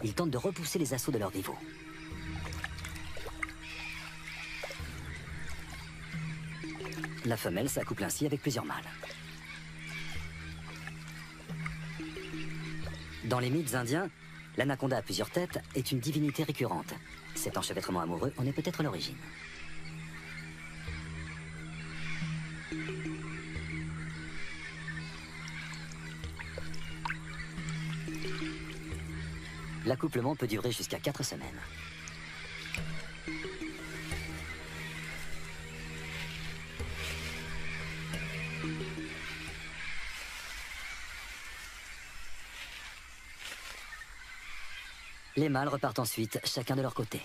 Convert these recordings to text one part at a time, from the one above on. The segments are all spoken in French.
ils tentent de repousser les assauts de leurs dévots. La femelle s'accouple ainsi avec plusieurs mâles. Dans les mythes indiens, l'anaconda à plusieurs têtes est une divinité récurrente. Cet enchevêtrement amoureux en est peut-être l'origine. L'accouplement peut durer jusqu'à 4 semaines. Les mâles repartent ensuite, chacun de leur côté.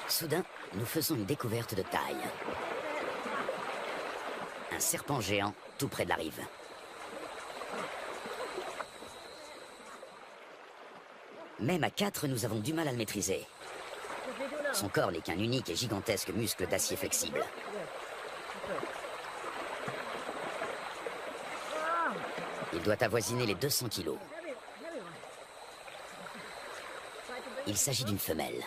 Soudain, nous faisons une découverte de taille. Un serpent géant tout près de la rive. Même à 4, nous avons du mal à le maîtriser. Son corps n'est qu'un unique et gigantesque muscle d'acier flexible. Il doit avoisiner les 200 kilos. Il s'agit d'une femelle.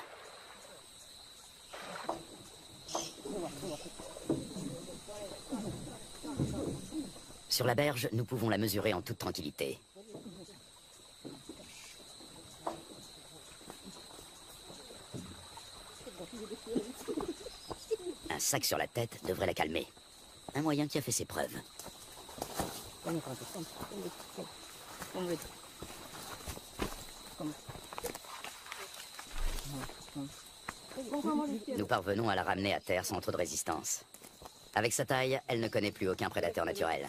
Sur la berge, nous pouvons la mesurer en toute tranquillité. Un sac sur la tête devrait la calmer. Un moyen qui a fait ses preuves. Nous parvenons à la ramener à terre sans trop de résistance. Avec sa taille, elle ne connaît plus aucun prédateur naturel.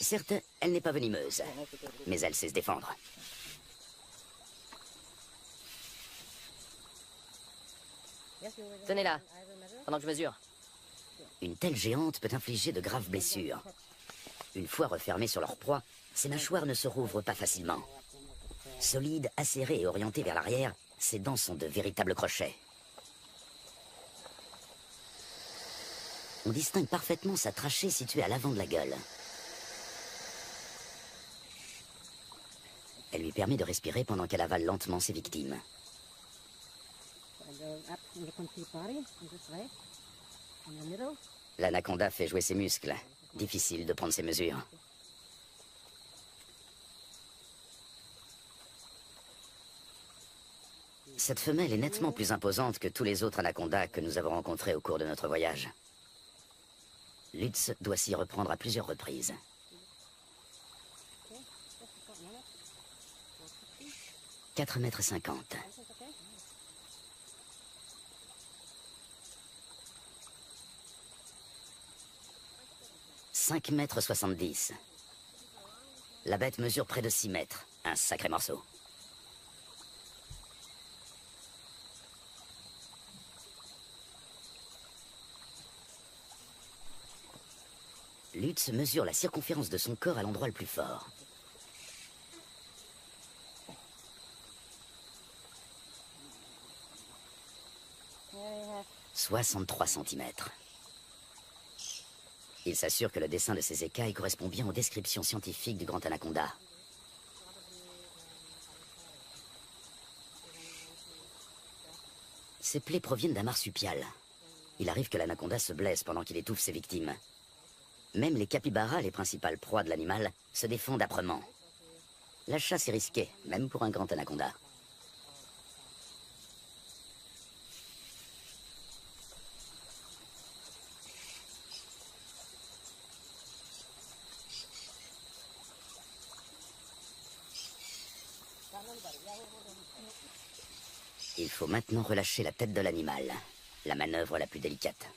Certes, elle n'est pas venimeuse, mais elle sait se défendre. Tenez-la, pendant que je mesure. Une telle géante peut infliger de graves blessures. Une fois refermées sur leur proie, ses mâchoires ne se rouvrent pas facilement. Solides, acérées et orientées vers l'arrière, ses dents sont de véritables crochets. On distingue parfaitement sa trachée située à l'avant de la gueule. Elle lui permet de respirer pendant qu'elle avale lentement ses victimes. L'anaconda fait jouer ses muscles. Difficile de prendre ses mesures. Cette femelle est nettement plus imposante que tous les autres anacondas que nous avons rencontrés au cours de notre voyage. Lutz doit s'y reprendre à plusieurs reprises. « 4,50 m. 5,70 m. La bête mesure près de 6 mètres. Un sacré morceau. Lutz mesure la circonférence de son corps à l'endroit le plus fort. « 63 cm. Il s'assure que le dessin de ses écailles correspond bien aux descriptions scientifiques du grand anaconda. Ces plaies proviennent d'un marsupial. Il arrive que l'anaconda se blesse pendant qu'il étouffe ses victimes. Même les capybaras, les principales proies de l'animal, se défendent âprement. La chasse est risquée, même pour un grand anaconda. Il faut maintenant relâcher la tête de l'animal, la manœuvre la plus délicate.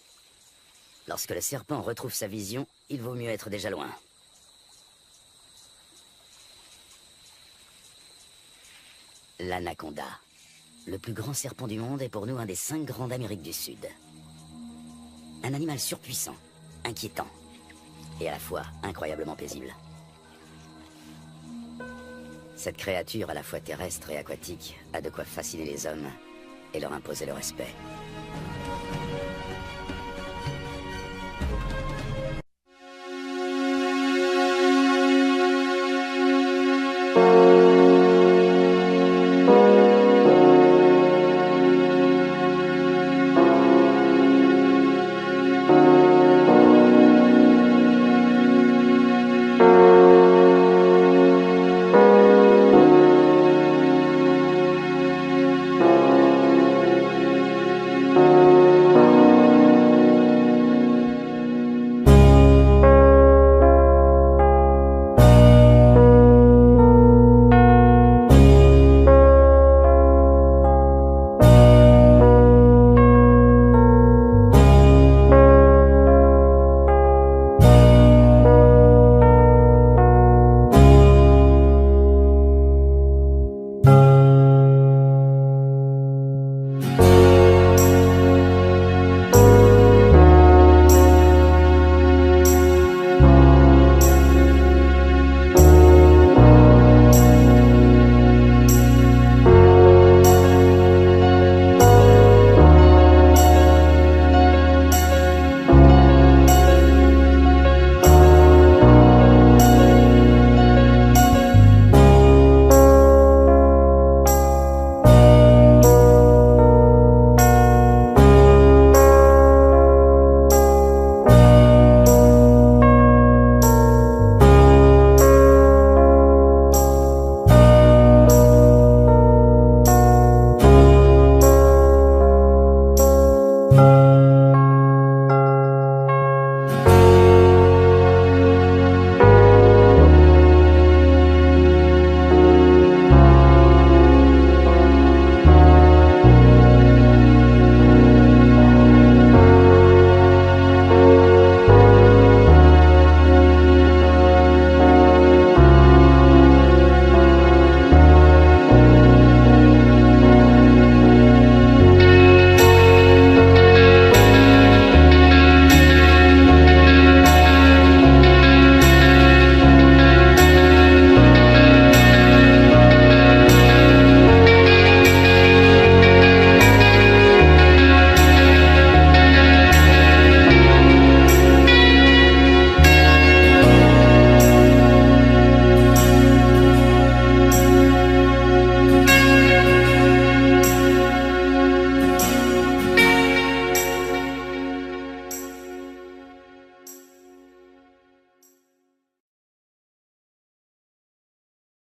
Lorsque le serpent retrouve sa vision, il vaut mieux être déjà loin. L'anaconda, le plus grand serpent du monde, est pour nous un des 5 grands d'Amérique du Sud. Un animal surpuissant, inquiétant, et à la fois incroyablement paisible. Cette créature à la fois terrestre et aquatique a de quoi fasciner les hommes et leur imposer le respect.